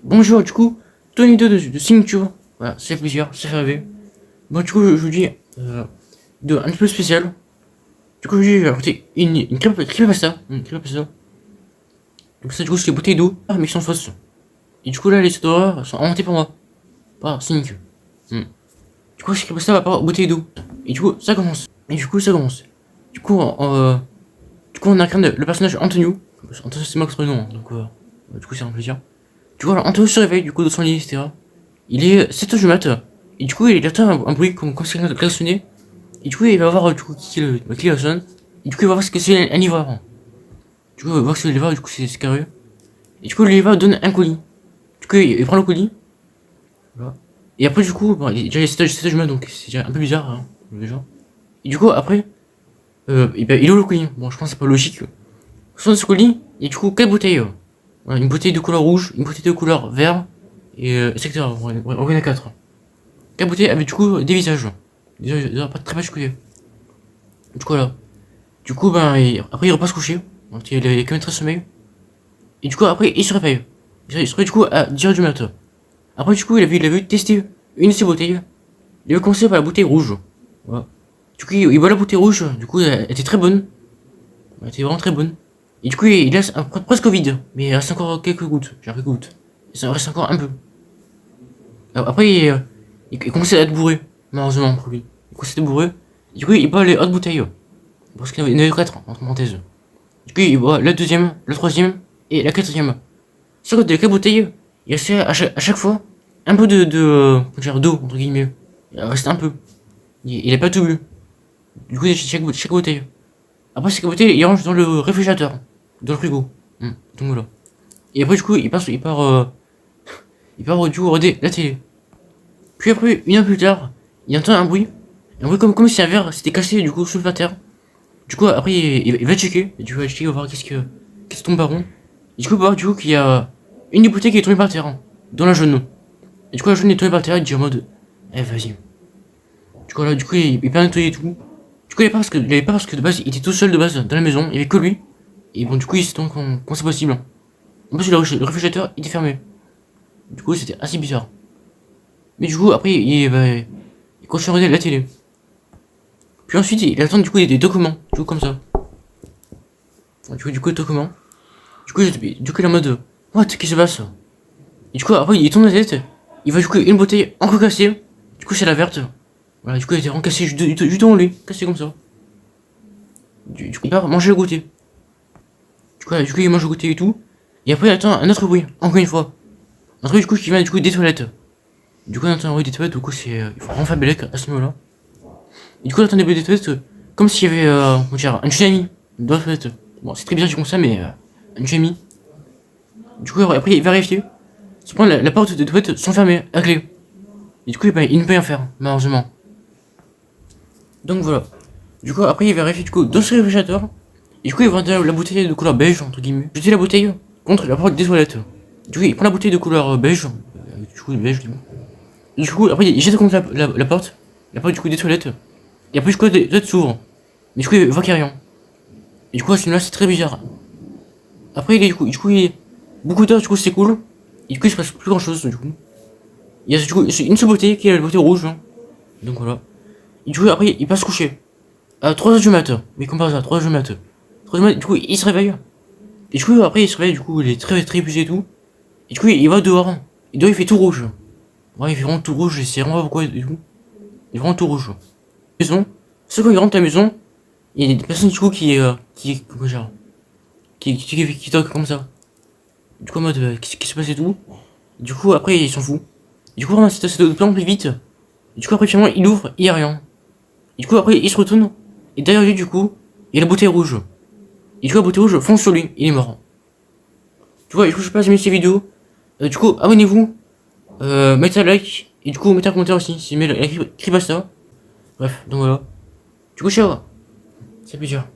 Bonjour, du coup, Tony 2 de Signature. Voilà, c'est plaisir, ça fait rêver. Bon, du coup, je vous dis un petit peu spécial. Du coup, j'ai rajouté une creepypasta. Une creepypasta. Donc, ça, du coup, c'est des bouteilles d'eau, mais qui sont fausses. Et du coup, là, les histoires d'horreur sont inventées par moi. Par Cynic. Du coup, c'est creepypasta par rapport aux bouteilles d'eau. Et du coup, ça commence. Du coup, on incarne le personnage Antonio. Antonio, c'est moi qui le nom. Donc, du coup, c'est un plaisir. Du coup, alors, Antonio se réveille, du coup, de son lit, etc. Il est 7h du mat. Et du coup, il entend un bruit comme si quelqu'un klaxonnait. Et du coup, il va voir, du coup, qui la sonne. Et du coup, il va voir ce que c'est un livreur. Du coup, il va voir ce que c'est un livreur, du coup, c'est curieux. Et du coup, le livreur donne un colis. Du coup, il prend le colis. Voilà. Et après, du coup, bon, déjà, il est 7h du mat, donc c'est déjà un peu bizarre, hein, déjà. Et du coup, après, il ouvre le colis. Bon, je pense que c'est pas logique. Sur ce colis, il y a du coup 4 bouteilles. Voilà, une bouteille de couleur rouge, une bouteille de couleur vert, et etc. On en a 4. 4 bouteilles avec du coup des visages. Des pas très particuliers. Du coup, là. Du coup, après, il repasse coucher. Donc, il est quand même très sommeil. Et du coup, après, il se réveille. Il se réveille du coup à 10h du matin. Après, du coup, il a vu tester une de ses bouteilles. Il a commencé par la bouteille rouge. Voilà. Du coup, il boit la bouteille rouge. Du coup, elle était très bonne. Elle était vraiment très bonne. Et du coup, il laisse presque vide. Mais il reste encore quelques gouttes. J'ai quelques gouttes. Et ça reste encore un peu. Après, il commençait à être bourré. Malheureusement pour lui. Il commençait à être bourré. Du coup, il boit les autres bouteilles. Parce qu'il y en avait 4, entre parenthèses. Du coup, il boit la deuxième, la troisième et la quatrième. Sur les 4 bouteilles, il restait à chaque fois un peu d'eau, entre guillemets. Il restait un peu. Il a pas tout bu. Du coup, chaque bouteille. Après, chaque bouteille, il range dans le réfrigérateur. Dans le frigo. Donc voilà. Et après, du coup, il part, du coup, regarder la télé. Puis après, une heure plus tard, il entend un bruit. Un bruit comme si un verre s'était cassé, du coup, sous la terre. Du coup, après, il va checker. Et du coup, il va voir qu'est-ce qui tombe par rond. Et du coup, il va voir, du coup, qu'il y a une des bouteilles qui est tombée par terre. Dans la jaune. Et du coup, la jaune est tombée par terre, il dit en mode, vas-y. Du coup, là, du coup, il peut nettoyer et tout. Du coup, il avait pas parce que de base, il était tout seul de base dans la maison. Il y avait que lui. Et bon, du coup, il sait donc quand c'est possible. En plus, le réfrigérateur était fermé. Du coup, c'était assez bizarre. Mais du coup, après, il continue à regarder la télé. Puis ensuite, il attend du coup des documents. Du coup, comme ça. Du coup, des documents. Du coup, il est en mode, what, qu'est-ce qui se passe? Et du coup, après, il tourne la tête. Il voit du coup une bouteille encore cassée. Du coup, c'est la verte. Voilà, du coup, elle était rencassée juste devant lui. Cassée comme ça. Du coup, il part manger le goûter. Du coup, il mange le goûter et tout. Et après, il attend un autre bruit, encore une fois. Un truc, du coup, qui vient, du coup, des toilettes. Du coup, il entend un bruit des toilettes, du coup, il faut vraiment faire Bélec à ce niveau-là. Et du coup, il entend des bruits des toilettes, comme s'il y avait, un tsunami dans la toilette. Bon, c'est très bien, j'ai comme ça, mais, un tsunami. Du coup, après, il va vérifier. Cependant, la porte des toilettes sont fermées, à clé. Et du coup, il ne peut rien faire, malheureusement. Donc voilà. Du coup, après, il vérifie, du coup, dans ce réfrigérateur. Et du coup, il vend la bouteille de couleur beige, entre guillemets. Jeter la bouteille contre la porte des toilettes. Du coup, il prend la bouteille de couleur beige. Du coup, beige, du coup. Et du coup, après, il jette contre la porte. La porte, du coup, des toilettes. Et après, du coup, les toilettes s'ouvrent. Mais du coup, il voit qu'il n'y a rien. Et du coup, à ce moment-là, c'est très bizarre. Après, beaucoup d'heures, du coup, c'est cool. Et du coup, il se passe plus grand chose, du coup. Il y a du coup une seule bouteille qui est la bouteille rouge. Donc voilà. Et du coup, après, il passe coucher. À 3h du matin. Mais comme par ça, 3h du matin. 3h du matin, du coup, il se réveille. Et du coup, après, il se réveille, du coup, il est très épuisé et tout. Et du coup, il va dehors. Et dehors, il fait tout rouge. Ouais, il fait vraiment tout rouge, et c'est vraiment pas pourquoi et tout. Il est vraiment tout rouge. Maison. C'est quand il rentre à la maison, il y a des personnes, du coup, qui toquent comme ça. Du coup, en mode, qu'est-ce qui se passe et tout. Du coup, après, il s'en fout. Du coup, vraiment, c'est de plus en plus vite. Et du coup, après, finalement, il ouvre, il y a rien. Et du coup, après, il se retourne. Et derrière lui, du coup, il y a la bouteille rouge. Et du coup, la bouteille rouge fonce sur lui, il est mort. Tu vois, du coup, je sais pas si vous aimez ces vidéos. Du coup, abonnez-vous. Mettez un like. Et du coup, mettez un commentaire aussi si vous aimez la creepypasta. Bref, donc voilà. Du coup, ciao. C'est plaisir.